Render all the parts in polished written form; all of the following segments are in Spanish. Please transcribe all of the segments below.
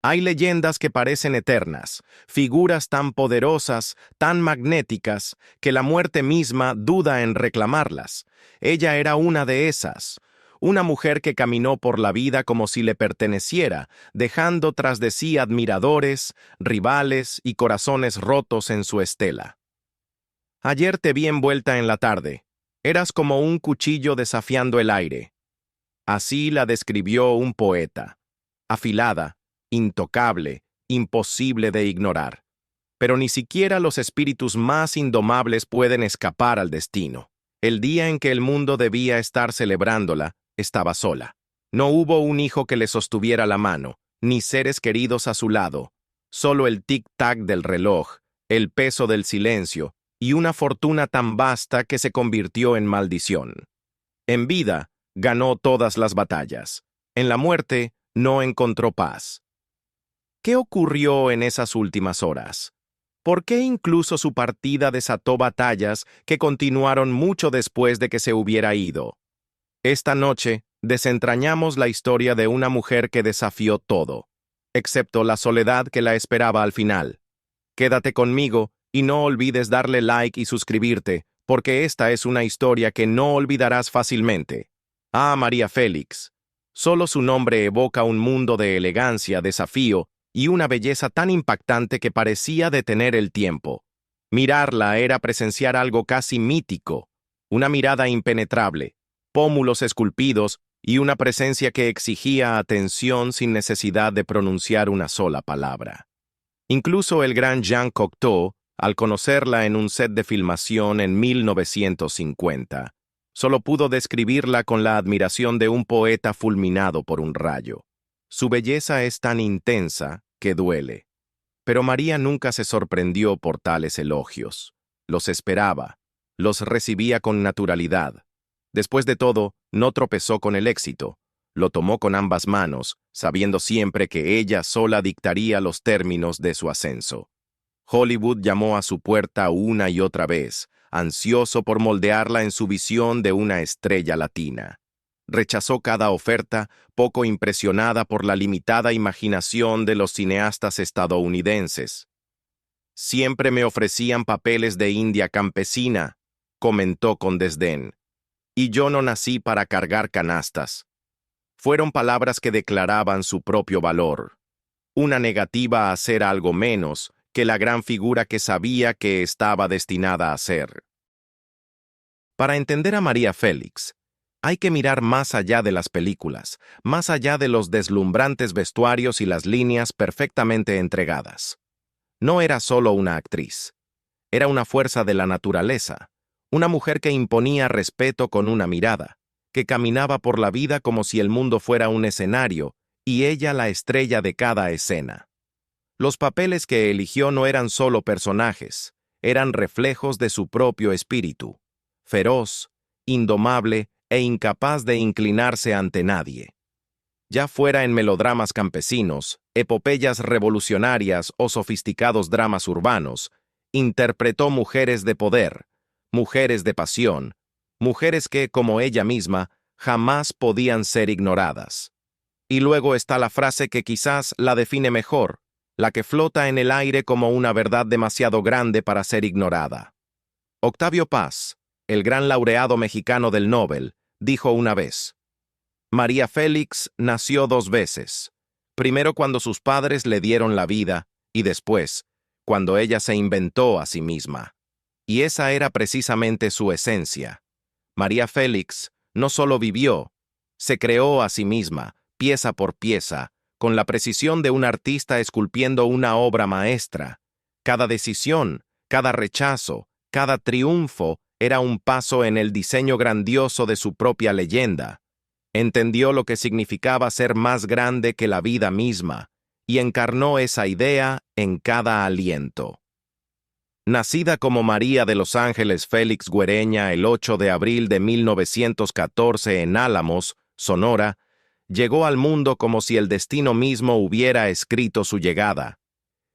Hay leyendas que parecen eternas, figuras tan poderosas, tan magnéticas, que la muerte misma duda en reclamarlas. Ella era una de esas, una mujer que caminó por la vida como si le perteneciera, dejando tras de sí admiradores, rivales y corazones rotos en su estela. Ayer te vi envuelta en la tarde. Eras como un cuchillo desafiando el aire. Así la describió un poeta. Afilada, intocable, imposible de ignorar. Pero ni siquiera los espíritus más indomables pueden escapar al destino. El día en que el mundo debía estar celebrándola, estaba sola. No hubo un hijo que le sostuviera la mano, ni seres queridos a su lado. Solo el tic-tac del reloj, el peso del silencio y una fortuna tan vasta que se convirtió en maldición. En vida, ganó todas las batallas. En la muerte, no encontró paz. ¿Qué ocurrió en esas últimas horas? ¿Por qué incluso su partida desató batallas que continuaron mucho después de que se hubiera ido? Esta noche, desentrañamos la historia de una mujer que desafió todo, excepto la soledad que la esperaba al final. Quédate conmigo y no olvides darle like y suscribirte, porque esta es una historia que no olvidarás fácilmente. Ah, María Félix. Solo su nombre evoca un mundo de elegancia, desafío y una belleza tan impactante que parecía detener el tiempo. Mirarla era presenciar algo casi mítico, una mirada impenetrable, pómulos esculpidos y una presencia que exigía atención sin necesidad de pronunciar una sola palabra. Incluso el gran Jean Cocteau, al conocerla en un set de filmación en 1950, solo pudo describirla con la admiración de un poeta fulminado por un rayo. Su belleza es tan intensa que duele. Pero María nunca se sorprendió por tales elogios. Los esperaba, los recibía con naturalidad. Después de todo, no tropezó con el éxito. Lo tomó con ambas manos, sabiendo siempre que ella sola dictaría los términos de su ascenso. Hollywood llamó a su puerta una y otra vez, ansioso por moldearla en su visión de una estrella latina. Rechazó cada oferta, poco impresionada por la limitada imaginación de los cineastas estadounidenses. Siempre me ofrecían papeles de india campesina, comentó con desdén. Y yo no nací para cargar canastas. Fueron palabras que declaraban su propio valor. Una negativa a ser algo menos que la gran figura que sabía que estaba destinada a ser. Para entender a María Félix, hay que mirar más allá de las películas, más allá de los deslumbrantes vestuarios y las líneas perfectamente entregadas. No era solo una actriz. Era una fuerza de la naturaleza, una mujer que imponía respeto con una mirada, que caminaba por la vida como si el mundo fuera un escenario y ella la estrella de cada escena. Los papeles que eligió no eran solo personajes, eran reflejos de su propio espíritu, feroz, indomable e incapaz de inclinarse ante nadie. Ya fuera en melodramas campesinos, epopeyas revolucionarias o sofisticados dramas urbanos, interpretó mujeres de poder, mujeres de pasión, mujeres que, como ella misma, jamás podían ser ignoradas. Y luego está la frase que quizás la define mejor, la que flota en el aire como una verdad demasiado grande para ser ignorada. Octavio Paz, el gran laureado mexicano del Nobel, dijo una vez: María Félix nació dos veces, primero cuando sus padres le dieron la vida y después, cuando ella se inventó a sí misma. Y esa era precisamente su esencia. María Félix no solo vivió, se creó a sí misma, pieza por pieza, con la precisión de un artista esculpiendo una obra maestra. Cada decisión, cada rechazo, cada triunfo era un paso en el diseño grandioso de su propia leyenda. Entendió lo que significaba ser más grande que la vida misma, y encarnó esa idea en cada aliento. Nacida como María de los Ángeles Félix Güereña el 8 de abril de 1914 en Álamos, Sonora, llegó al mundo como si el destino mismo hubiera escrito su llegada.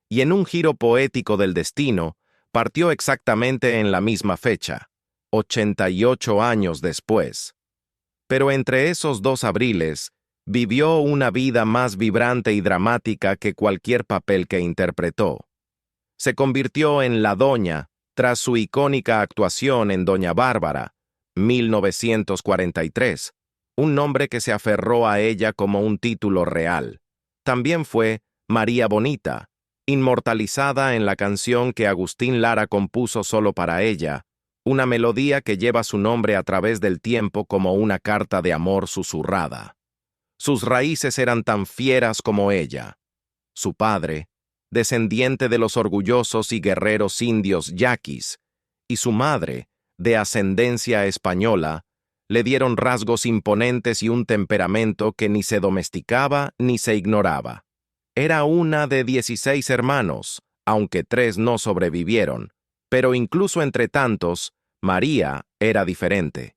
Y en un giro poético del destino, partió exactamente en la misma fecha, 88 años después. Pero entre esos dos abriles, Vivió una vida más vibrante y dramática que cualquier papel que interpretó. Se convirtió en la Doña tras su icónica actuación en Doña Bárbara, 1943, un nombre que se aferró a ella como un título real. También fue María Bonita, inmortalizada en la canción que Agustín Lara compuso solo para ella, una melodía que lleva su nombre a través del tiempo como una carta de amor susurrada. Sus raíces eran tan fieras como ella. Su padre, descendiente de los orgullosos y guerreros indios yaquis, y su madre, de ascendencia española, le dieron rasgos imponentes y un temperamento que ni se domesticaba ni se ignoraba. Era una de 16 hermanos, aunque 3 no sobrevivieron, pero incluso entre tantos, María era diferente.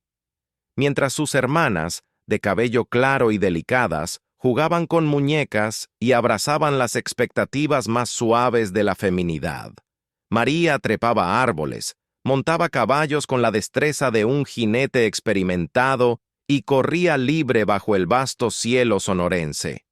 Mientras sus hermanas, de cabello claro y delicadas, jugaban con muñecas y abrazaban las expectativas más suaves de la feminidad. María trepaba árboles, montaba caballos con la destreza de un jinete experimentado y corría libre bajo el vasto cielo sonorense.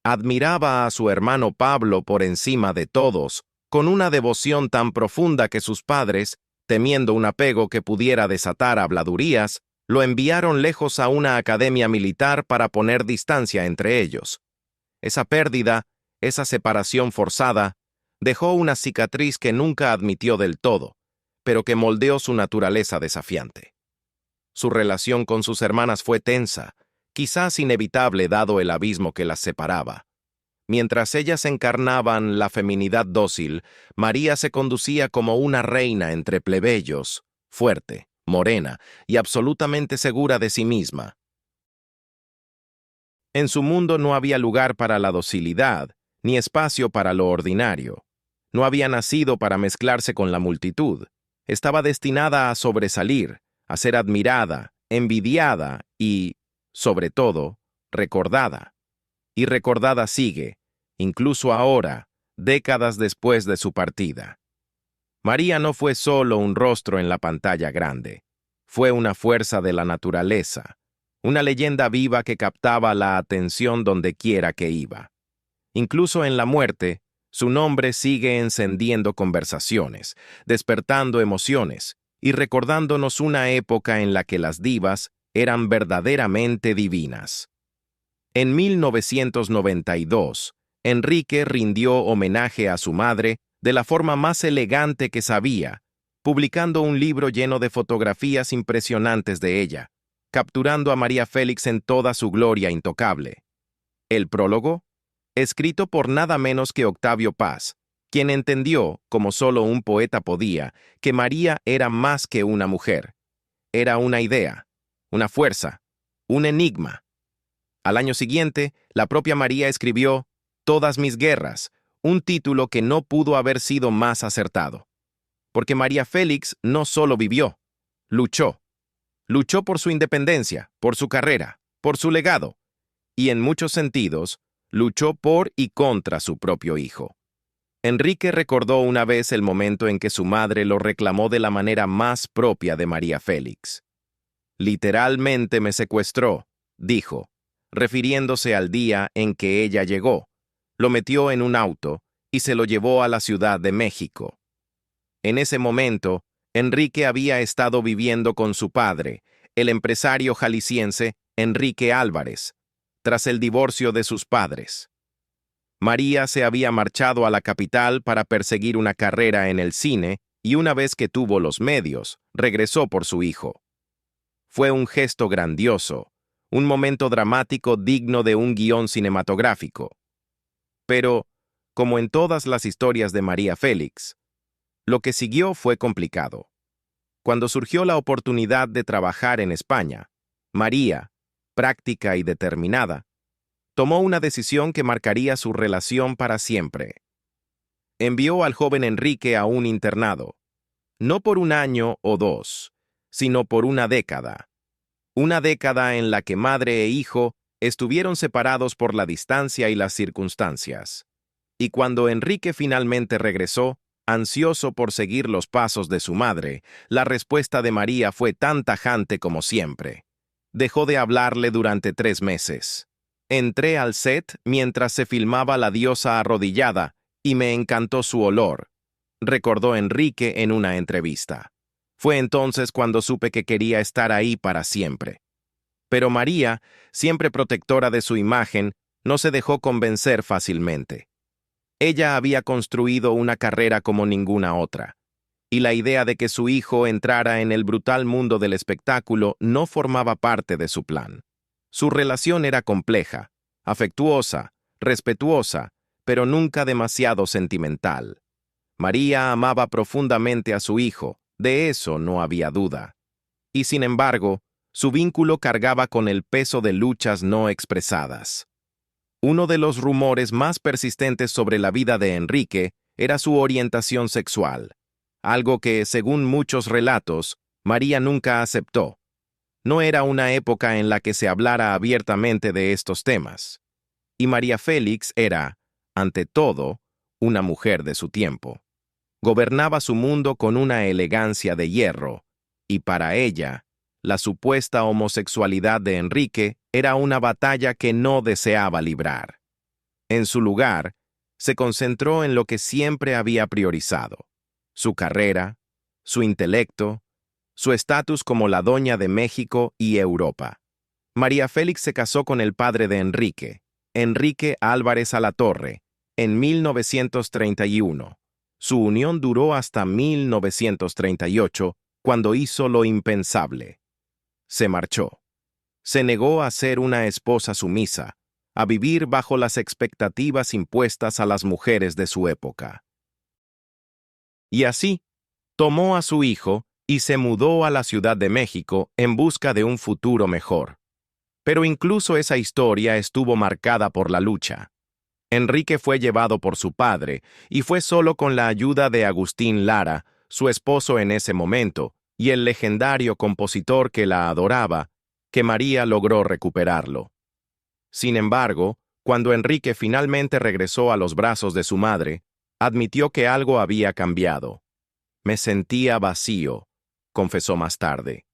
Admiraba a su hermano Pablo por encima de todos, con una devoción tan profunda que sus padres, temiendo un apego que pudiera desatar habladurías, lo enviaron lejos a una academia militar para poner distancia entre ellos. Esa pérdida, esa separación forzada, dejó una cicatriz que nunca admitió del todo, pero que moldeó su naturaleza desafiante. Su relación con sus hermanas fue tensa, quizás inevitable dado el abismo que las separaba. Mientras ellas encarnaban la feminidad dócil, María se conducía como una reina entre plebeyos, fuerte, morena y absolutamente segura de sí misma. En su mundo no había lugar para la docilidad, ni espacio para lo ordinario. No había nacido para mezclarse con la multitud. Estaba destinada a sobresalir, a ser admirada, envidiada y, sobre todo, recordada. Y recordada sigue, incluso ahora, décadas después de su partida. María no fue solo un rostro en la pantalla grande. Fue una fuerza de la naturaleza, una leyenda viva que captaba la atención donde quiera que iba. Incluso en la muerte, su nombre sigue encendiendo conversaciones, despertando emociones y recordándonos una época en la que las divas eran verdaderamente divinas. En 1992, Enrique rindió homenaje a su madre de la forma más elegante que sabía, publicando un libro lleno de fotografías impresionantes de ella, capturando a María Félix en toda su gloria intocable. El prólogo, escrito por nada menos que Octavio Paz, quien entendió, como solo un poeta podía, que María era más que una mujer. Era una idea, una fuerza, un enigma. Al año siguiente, la propia María escribió Todas mis guerras, un título que no pudo haber sido más acertado. Porque María Félix no solo vivió, luchó. Luchó por su independencia, por su carrera, por su legado, y en muchos sentidos, luchó por y contra su propio hijo. Enrique recordó una vez el momento en que su madre lo reclamó de la manera más propia de María Félix. Literalmente me secuestró, dijo, refiriéndose al día en que ella llegó. Lo metió en un auto y se lo llevó a la Ciudad de México. En ese momento, Enrique había estado viviendo con su padre, el empresario jalisciense Enrique Álvarez, tras el divorcio de sus padres. María se había marchado a la capital para perseguir una carrera en el cine y una vez que tuvo los medios, regresó por su hijo. Fue un gesto grandioso, un momento dramático digno de un guión cinematográfico. Pero, como en todas las historias de María Félix, lo que siguió fue complicado. Cuando surgió la oportunidad de trabajar en España, María, práctica y determinada, tomó una decisión que marcaría su relación para siempre. Envió al joven Enrique a un internado, no por un año o 2, sino por una década. Una década en la que madre e hijo estuvieron separados por la distancia y las circunstancias. Y cuando Enrique finalmente regresó, ansioso por seguir los pasos de su madre, la respuesta de María fue tan tajante como siempre. Dejó de hablarle durante 3 meses. Entré al set mientras se filmaba La diosa arrodillada y me encantó su olor, recordó Enrique en una entrevista. Fue entonces cuando supe que quería estar ahí para siempre. Pero María, siempre protectora de su imagen, no se dejó convencer fácilmente. Ella había construido una carrera como ninguna otra, y la idea de que su hijo entrara en el brutal mundo del espectáculo no formaba parte de su plan. Su relación era compleja, afectuosa, respetuosa, pero nunca demasiado sentimental. María amaba profundamente a su hijo, de eso no había duda. Y sin embargo, su vínculo cargaba con el peso de luchas no expresadas. Uno de los rumores más persistentes sobre la vida de Enrique era su orientación sexual, algo que, según muchos relatos, María nunca aceptó. No era una época en la que se hablara abiertamente de estos temas. Y María Félix era, ante todo, una mujer de su tiempo. Gobernaba su mundo con una elegancia de hierro, y para ella, la supuesta homosexualidad de Enrique era una batalla que no deseaba librar. En su lugar, se concentró en lo que siempre había priorizado: su carrera, su intelecto, su estatus como la Doña de México y Europa. María Félix se casó con el padre de Enrique, Enrique Álvarez Alatorre, en 1931. Su unión duró hasta 1938, cuando hizo lo impensable. Se marchó. Se negó a ser una esposa sumisa, a vivir bajo las expectativas impuestas a las mujeres de su época. Y así, tomó a su hijo y se mudó a la Ciudad de México en busca de un futuro mejor. Pero incluso esa historia estuvo marcada por la lucha. Enrique fue llevado por su padre, y fue solo con la ayuda de Agustín Lara, su esposo en ese momento, y el legendario compositor que la adoraba, que María logró recuperarlo. Sin embargo, cuando Enrique finalmente regresó a los brazos de su madre, admitió que algo había cambiado. «Me sentía vacío», confesó más tarde.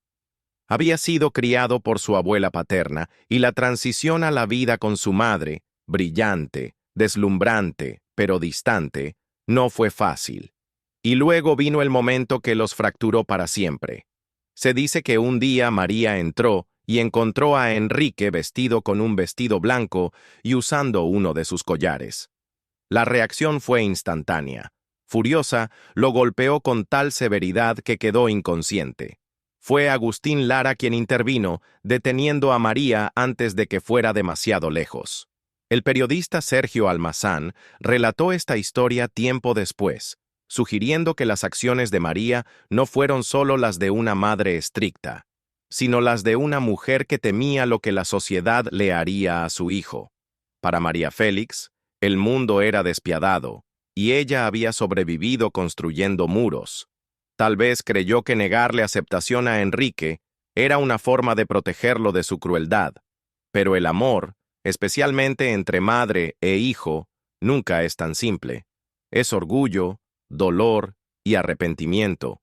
Había sido criado por su abuela paterna, y la transición a la vida con su madre, brillante, deslumbrante, pero distante, no fue fácil. Y luego vino el momento que los fracturó para siempre. Se dice que un día María entró y encontró a Enrique vestido con un vestido blanco y usando uno de sus collares. La reacción fue instantánea. Furiosa, lo golpeó con tal severidad que quedó inconsciente. Fue Agustín Lara quien intervino, deteniendo a María antes de que fuera demasiado lejos. El periodista Sergio Almazán relató esta historia tiempo después, sugiriendo que las acciones de María no fueron solo las de una madre estricta, sino las de una mujer que temía lo que la sociedad le haría a su hijo. Para María Félix, el mundo era despiadado, y ella había sobrevivido construyendo muros. Tal vez creyó que negarle aceptación a Enrique era una forma de protegerlo de su crueldad, pero el amor, especialmente entre madre e hijo, nunca es tan simple. Es orgullo, dolor y arrepentimiento.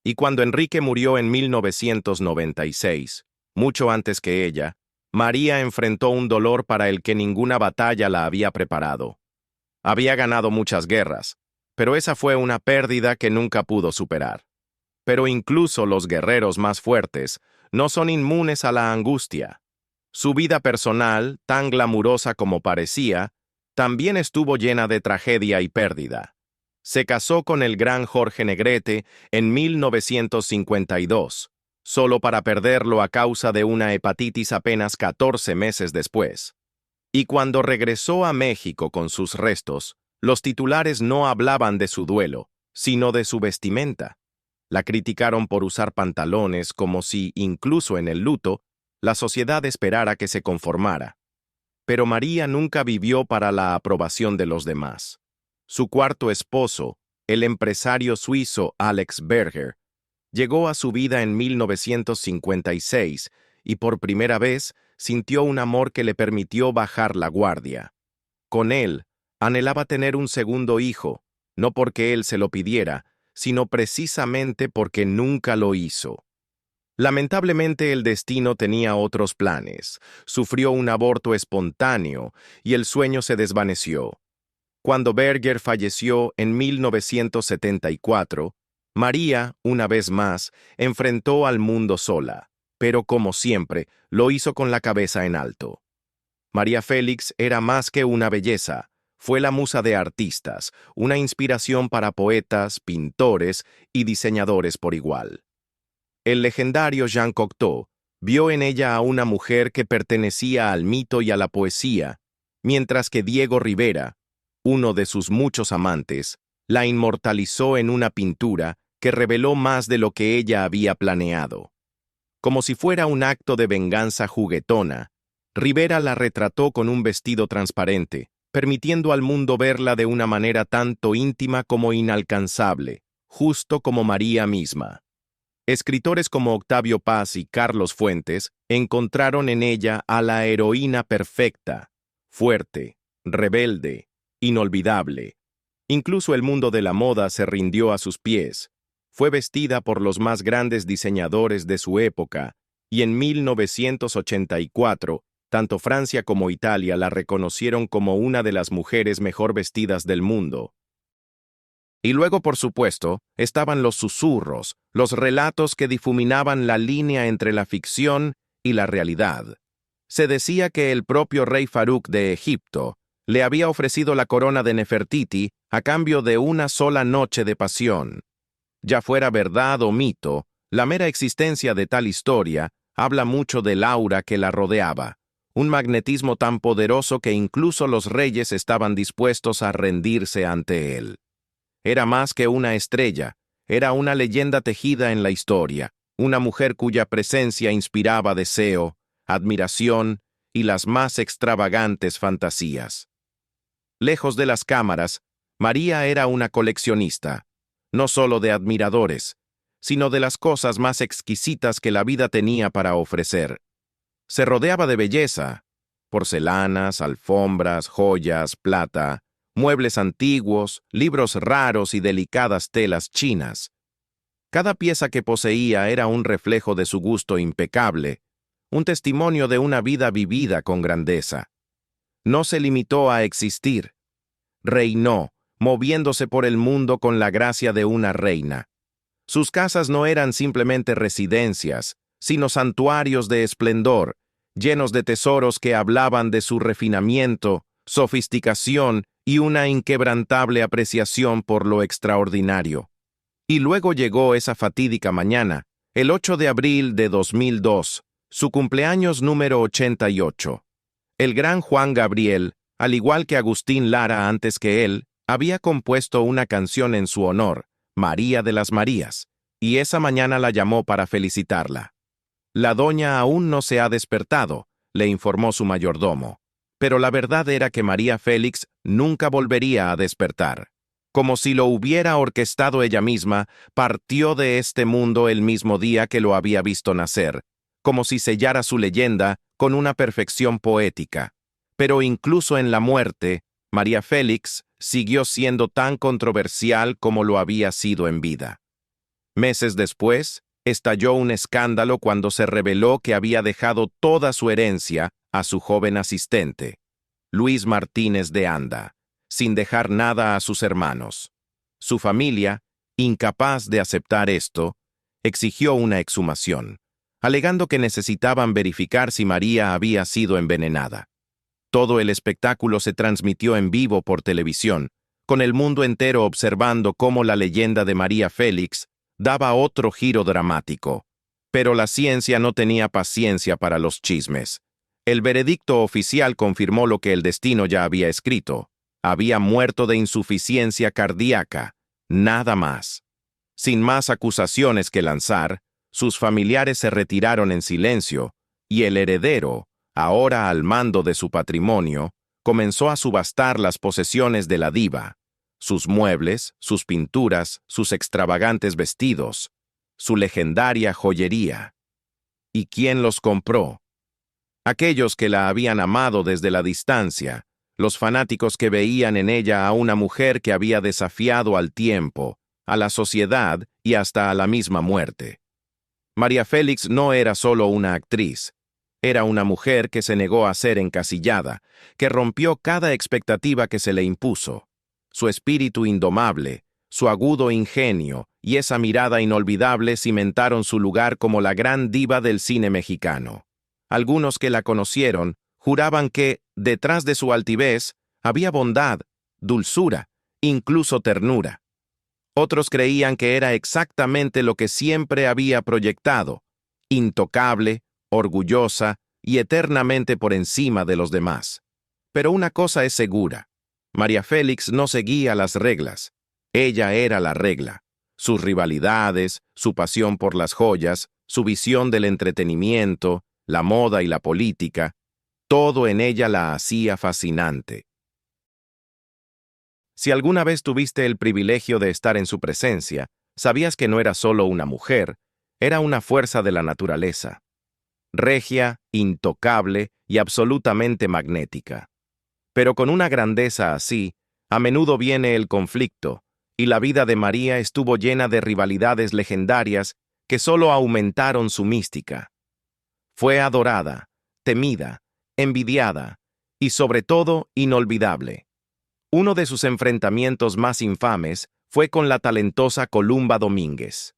Y cuando Enrique murió en 1996, mucho antes que ella, María enfrentó un dolor para el que ninguna batalla la había preparado. Había ganado muchas guerras, pero esa fue una pérdida que nunca pudo superar. Pero incluso los guerreros más fuertes no son inmunes a la angustia. Su vida personal, tan glamurosa como parecía, también estuvo llena de tragedia y pérdida. Se casó con el gran Jorge Negrete en 1952, solo para perderlo a causa de una hepatitis apenas 14 meses después. Y cuando regresó a México con sus restos, los titulares no hablaban de su duelo, sino de su vestimenta. La criticaron por usar pantalones, como si, incluso en el luto, la sociedad esperara que se conformara. Pero María nunca vivió para la aprobación de los demás. Su cuarto esposo, el empresario suizo Alex Berger, llegó a su vida en 1956 y por primera vez sintió un amor que le permitió bajar la guardia. Con él, anhelaba tener un segundo hijo, no porque él se lo pidiera, sino precisamente porque nunca lo hizo. Lamentablemente el destino tenía otros planes. Sufrió un aborto espontáneo y el sueño se desvaneció. Cuando Berger falleció en 1974, María, una vez más, enfrentó al mundo sola, pero como siempre, lo hizo con la cabeza en alto. María Félix era más que una belleza, fue la musa de artistas, una inspiración para poetas, pintores y diseñadores por igual. El legendario Jean Cocteau vio en ella a una mujer que pertenecía al mito y a la poesía, mientras que Diego Rivera, uno de sus muchos amantes, la inmortalizó en una pintura que reveló más de lo que ella había planeado. Como si fuera un acto de venganza juguetona, Rivera la retrató con un vestido transparente, permitiendo al mundo verla de una manera tanto íntima como inalcanzable, justo como María misma. Escritores como Octavio Paz y Carlos Fuentes encontraron en ella a la heroína perfecta, fuerte, rebelde, inolvidable. Incluso el mundo de la moda se rindió a sus pies. Fue vestida por los más grandes diseñadores de su época, y en 1984, tanto Francia como Italia la reconocieron como una de las mujeres mejor vestidas del mundo. Y luego, por supuesto, estaban los susurros, los relatos que difuminaban la línea entre la ficción y la realidad. Se decía que el propio rey Farouk de Egipto le había ofrecido la corona de Nefertiti a cambio de una sola noche de pasión. Ya fuera verdad o mito, la mera existencia de tal historia habla mucho del aura que la rodeaba, un magnetismo tan poderoso que incluso los reyes estaban dispuestos a rendirse ante él. Era más que una estrella, era una leyenda tejida en la historia, una mujer cuya presencia inspiraba deseo, admiración y las más extravagantes fantasías. Lejos de las cámaras, María era una coleccionista, no solo de admiradores, sino de las cosas más exquisitas que la vida tenía para ofrecer. Se rodeaba de belleza, porcelanas, alfombras, joyas, plata, muebles antiguos, libros raros y delicadas telas chinas. Cada pieza que poseía era un reflejo de su gusto impecable, un testimonio de una vida vivida con grandeza. No se limitó a existir. Reinó, moviéndose por el mundo con la gracia de una reina. Sus casas no eran simplemente residencias, sino santuarios de esplendor, llenos de tesoros que hablaban de su refinamiento, sofisticación y una inquebrantable apreciación por lo extraordinario. Y luego llegó esa fatídica mañana, el 8 de abril de 2002, su cumpleaños número 88. El gran Juan Gabriel, al igual que Agustín Lara antes que él, había compuesto una canción en su honor, María de las Marías, y esa mañana la llamó para felicitarla. La doña aún no se ha despertado, le informó su mayordomo. Pero la verdad era que María Félix nunca volvería a despertar. Como si lo hubiera orquestado ella misma, partió de este mundo el mismo día que lo había visto nacer, como si sellara su leyenda con una perfección poética. Pero incluso en la muerte, María Félix siguió siendo tan controversial como lo había sido en vida. Meses después, estalló un escándalo cuando se reveló que había dejado toda su herencia a su joven asistente, Luis Martínez de Anda, sin dejar nada a sus hermanos. Su familia, incapaz de aceptar esto, exigió una exhumación, alegando que necesitaban verificar si María había sido envenenada. Todo el espectáculo se transmitió en vivo por televisión, con el mundo entero observando cómo la leyenda de María Félix daba otro giro dramático. Pero la ciencia no tenía paciencia para los chismes. El veredicto oficial confirmó lo que el destino ya había escrito. Había muerto de insuficiencia cardíaca, nada más. Sin más acusaciones que lanzar, sus familiares se retiraron en silencio, y el heredero, ahora al mando de su patrimonio, comenzó a subastar las posesiones de la diva, sus muebles, sus pinturas, sus extravagantes vestidos, su legendaria joyería. ¿Y quién los compró? Aquellos que la habían amado desde la distancia, los fanáticos que veían en ella a una mujer que había desafiado al tiempo, a la sociedad y hasta a la misma muerte. María Félix no era solo una actriz. Era una mujer que se negó a ser encasillada, que rompió cada expectativa que se le impuso. Su espíritu indomable, su agudo ingenio y esa mirada inolvidable cimentaron su lugar como la gran diva del cine mexicano. Algunos que la conocieron juraban que, detrás de su altivez, había bondad, dulzura, incluso ternura. Otros creían que era exactamente lo que siempre había proyectado, intocable, orgullosa y eternamente por encima de los demás. Pero una cosa es segura: María Félix no seguía las reglas. Ella era la regla. Sus rivalidades, su pasión por las joyas, su visión del entretenimiento, la moda y la política, todo en ella la hacía fascinante. Si alguna vez tuviste el privilegio de estar en su presencia, sabías que no era solo una mujer, era una fuerza de la naturaleza. Regia, intocable y absolutamente magnética. Pero con una grandeza así, a menudo viene el conflicto, y la vida de María estuvo llena de rivalidades legendarias que solo aumentaron su mística. Fue adorada, temida, envidiada y sobre todo inolvidable. Uno de sus enfrentamientos más infames fue con la talentosa Columba Domínguez.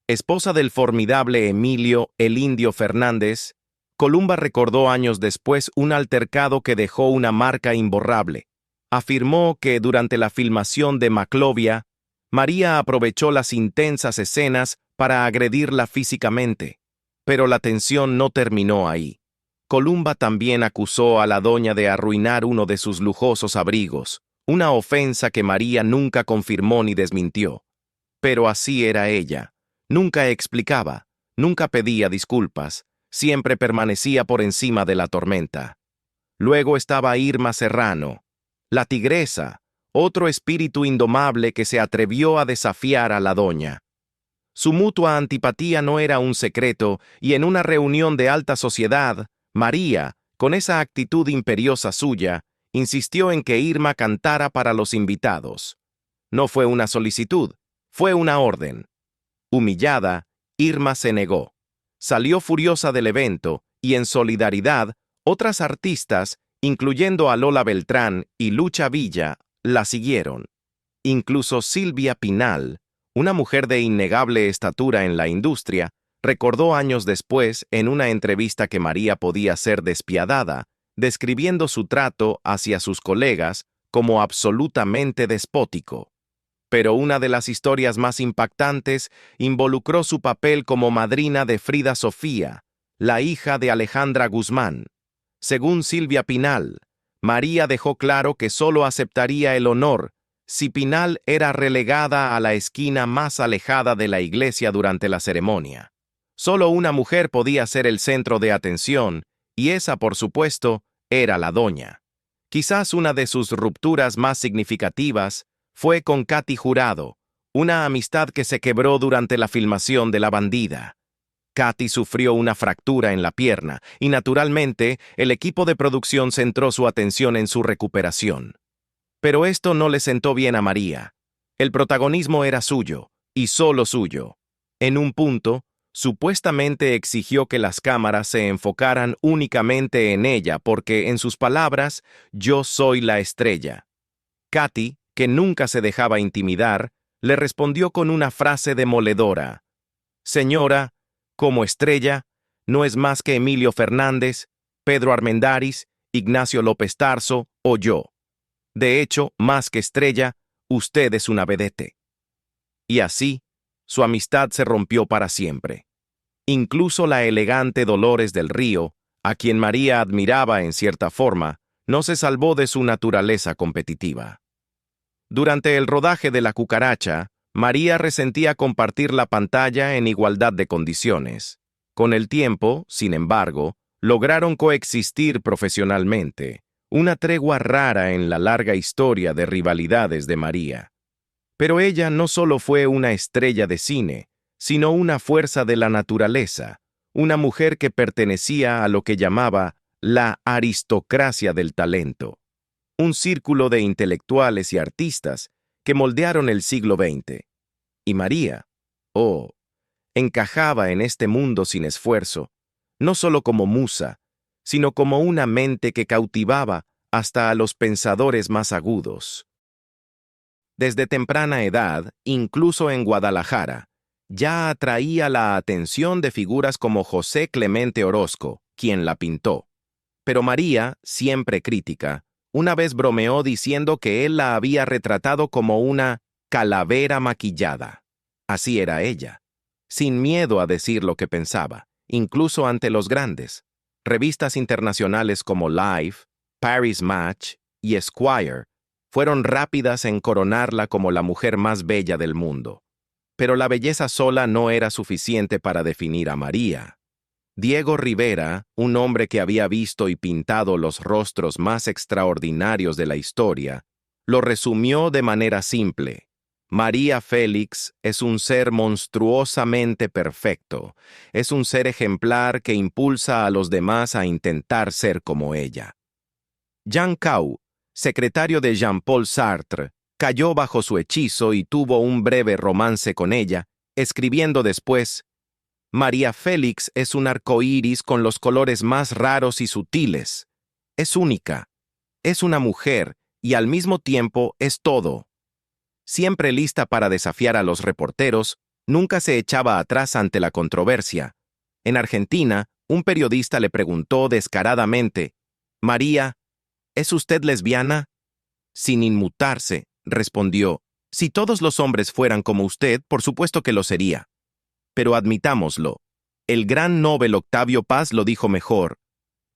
Esposa del formidable Emilio "el Indio" Fernández, Columba recordó años después un altercado que dejó una marca imborrable. Afirmó que durante la filmación de Maclovia, María aprovechó las intensas escenas para agredirla físicamente. Pero la tensión no terminó ahí. Columba también acusó a la doña de arruinar uno de sus lujosos abrigos, una ofensa que María nunca confirmó ni desmintió. Pero así era ella. Nunca explicaba, nunca pedía disculpas, siempre permanecía por encima de la tormenta. Luego estaba Irma Serrano, la tigresa, otro espíritu indomable que se atrevió a desafiar a la doña. Su mutua antipatía no era un secreto, y en una reunión de alta sociedad, María, con esa actitud imperiosa suya, insistió en que Irma cantara para los invitados. No fue una solicitud, fue una orden. Humillada, Irma se negó. Salió furiosa del evento, y en solidaridad, otras artistas, incluyendo a Lola Beltrán y Lucha Villa, la siguieron. Incluso Silvia Pinal, una mujer de innegable estatura en la industria, recordó años después en una entrevista que María podía ser despiadada, describiendo su trato hacia sus colegas como absolutamente despótico. Pero una de las historias más impactantes involucró su papel como madrina de Frida Sofía, la hija de Alejandra Guzmán. Según Silvia Pinal, María dejó claro que solo aceptaría el honor si Pinal era relegada a la esquina más alejada de la iglesia durante la ceremonia. Solo una mujer podía ser el centro de atención, y esa, por supuesto, era la doña. Quizás una de sus rupturas más significativas fue con Katy Jurado, una amistad que se quebró durante la filmación de La Bandida. Katy sufrió una fractura en la pierna, y naturalmente, el equipo de producción centró su atención en su recuperación. Pero esto no le sentó bien a María. El protagonismo era suyo, y solo suyo. En un punto, supuestamente exigió que las cámaras se enfocaran únicamente en ella porque, en sus palabras, yo soy la estrella. Katy, que nunca se dejaba intimidar, le respondió con una frase demoledora. Señora, como estrella, no es más que Emilio Fernández, Pedro Armendáriz, Ignacio López Tarso o yo. De hecho, más que estrella, usted es una vedette. Y así, su amistad se rompió para siempre. Incluso la elegante Dolores del Río, a quien María admiraba en cierta forma, no se salvó de su naturaleza competitiva. Durante el rodaje de La Cucaracha, María resentía compartir la pantalla en igualdad de condiciones. Con el tiempo, sin embargo, lograron coexistir profesionalmente, una tregua rara en la larga historia de rivalidades de María. Pero ella no solo fue una estrella de cine, sino una fuerza de la naturaleza, una mujer que pertenecía a lo que llamaba la aristocracia del talento, un círculo de intelectuales y artistas que moldearon el siglo XX. Y María, oh, Encajaba en este mundo sin esfuerzo, no solo como musa, sino como una mente que cautivaba hasta a los pensadores más agudos. Desde temprana edad, incluso en Guadalajara, ya atraía la atención de figuras como José Clemente Orozco, quien la pintó. Pero María, siempre crítica, una vez bromeó diciendo que él la había retratado como una calavera maquillada. Así era ella, sin miedo a decir lo que pensaba, incluso ante los grandes. Revistas internacionales como Life, Paris Match y Esquire fueron rápidas en coronarla como la mujer más bella del mundo. Pero la belleza sola no era suficiente para definir a María. Diego Rivera, un hombre que había visto y pintado los rostros más extraordinarios de la historia, lo resumió de manera simple. María Félix es un ser monstruosamente perfecto, es un ser ejemplar que impulsa a los demás a intentar ser como ella. Jean Cau, secretario de Jean-Paul Sartre, cayó bajo su hechizo y tuvo un breve romance con ella, escribiendo después: María Félix es un arco iris con los colores más raros y sutiles. Es única. Es una mujer y al mismo tiempo es todo. Siempre lista para desafiar a los reporteros, nunca se echaba atrás ante la controversia. En Argentina, un periodista le preguntó descaradamente: María, ¿es usted lesbiana? Sin inmutarse, respondió: si todos los hombres fueran como usted, por supuesto que lo sería. Pero admitámoslo, el gran Nobel Octavio Paz lo dijo mejor.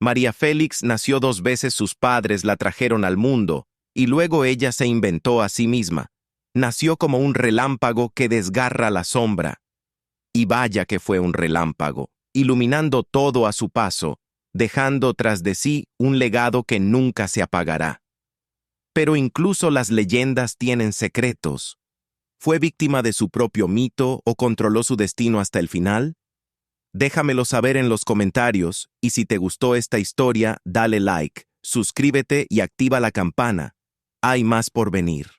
María Félix nació 2 veces, sus padres la trajeron al mundo, y luego ella se inventó a sí misma. Nació como un relámpago que desgarra la sombra. Y vaya que fue un relámpago, iluminando todo a su paso, dejando tras de sí un legado que nunca se apagará. Pero incluso las leyendas tienen secretos. ¿Fue víctima de su propio mito o controló su destino hasta el final? Déjamelo saber en los comentarios, y si te gustó esta historia, dale like, suscríbete y activa la campana. Hay más por venir.